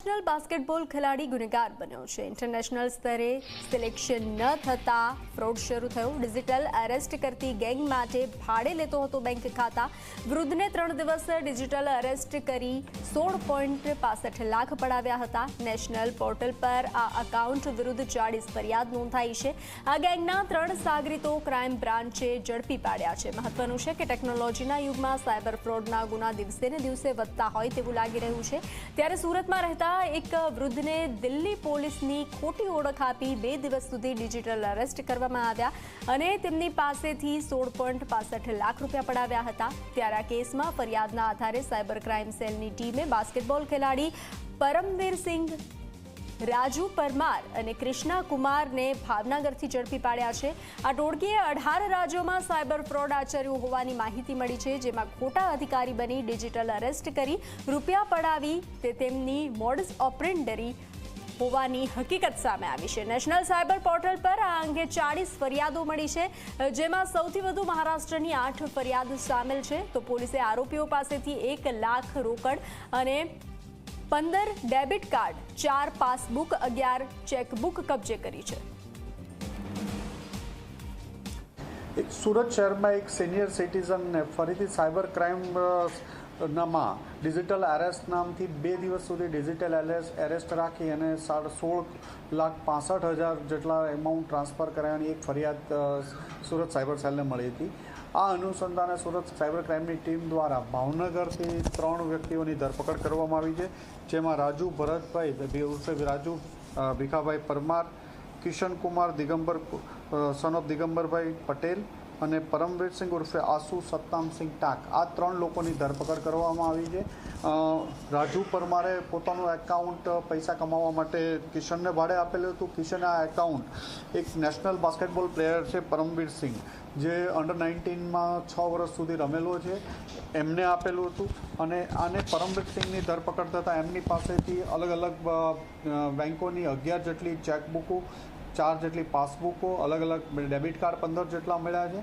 International basketball ખેલાડી ગુનેગાર બન્યો છે। ઇન્ટરનેશનલ સ્તરે સિલેક્શન ન થતા ફ્રોડ શરૂ થયો। ડિજિટલ અરેસ્ટ કરતી ગેંગ માટે ભાડે લેતો હતો બેંક ખાતા। વૃદ્ધને 3 દિવસ ડિજિટલ અરેસ્ટ કરી 16.65 લાખ પડાવ્યા હતા। નેશનલ પોર્ટલ પર આ એકાઉન્ટ વિરુદ્ધ 40 ફરિયાદ નોંધાઈ છે। આ ગેંગના 3 સાગરીતો ક્રાઇમ બ્રાન્ચે ઝડપી પાડ્યા છે। મહત્વનું છે કે ટેકનોલોજીના યુગમાં સાયબર ફ્રોડના ગુના દિવસે ને દિવસે વધતા હોય તેવું લાગી રહ્યું છે। ત્યારે સુરતમાં રહેતા એક વૃદ્ધને દિલ્હી પોલીસની ખોટી ઓળખ આપી 2 દિવસ સુધી ડિજિટલ અરેસ્ટ કરવામાં આવ્યા અને તેમની પાસેથી 16.65 લાખ રૂપિયા પડાવ્યા હતા। ત્યારે આ કેસમાં ફરિયાદના આધારે સાયબર ક્રાઇમ સેલની ટીમે બાસ્કેટબોલ ખેલાડી પરમવીરસિંહ રાજુ પરમાર અને કૃષ્ણા કુમારને ભાવનગરથી ઝડપી પાડ્યા છે। આ ટોળકીએ 18 રાજ્યોમાં સાયબર ફ્રોડ આચર્યું હોવાની માહિતી મળી છે, જેમાં ખોટા અધિકારી બની ડિજિટલ અરેસ્ટ કરી રૂપિયા પડાવી તે તેમની મોડસ ઓપરેન્ડરી હોવાની હકીકત સામે આવી છે। નેશનલ સાયબર પોર્ટલ પર આ અંગે 40 ફરિયાદો મળી છે, જેમાં સૌથી વધુ મહારાષ્ટ્રની 8 ફરિયાદ સામેલ છે। તો પોલીસે આરોપીઓ પાસેથી 1 લાખ રોકડ અને 15 ડેબિટ કાર્ડ, 4 પાસબુક, 11 ચેકબુક કબજે કરી છે। એક સુરત શહેરમાં એક સિનિયર સિટીઝનને ફરીથી સાયબર ક્રાઇમ નામાં ડિજિટલ એરેસ્ટ નામથી 2 દિવસ સુધી ડિજિટલ એરેસ્ટ રાખી અને 16,65,000 જેટલા એમાઉન્ટ ટ્રાન્સફર કરાયાની એક ફરિયાદ સુરત સાયબર સેલને મળી હતી। આ અનુસંધાને સુરત સાયબર ક્રાઇમની ટીમ દ્વારા ભાવનગરથી 3 વ્યક્તિઓની ધરપકડ કરવામાં આવી છે, જેમાં રાજુ ભરતભાઈ ઉર્ફે રાજુ ભીખાભાઈ પરમાર, કિશન કુમાર દિગંબર સન ઓફ દિગંબરભાઈ પટેલ અને પરમવીરસિંહ ઉર્ફે આસુ સત્તામસિંહ ટાક, આ 3 લોકોની ધરપકડ કરવામાં આવી છે। રાજુ પરમારે પોતાનું એકાઉન્ટ પૈસા કમાવા માટે કિશનને ભાડે આપેલું હતું। કિશન આ એકાઉન્ટ એક નેશનલ બાસ્કેટબોલ પ્લેયર છે પરમવીરસિંહ, જે અંડર 19માં 6 વર્ષ સુધી રમેલો છે, એમને આપેલું હતું અને આને પરમવીરસિંહની ધરપકડ થતાં એમની પાસેથી અલગ અલગ બેન્કોની 11 જેટલી ચેકબુકો, 4 જેટલી પાસબુકો, અલગ અલગ ડેબિટ કાર્ડ 15 જેટલા મળ્યા છે।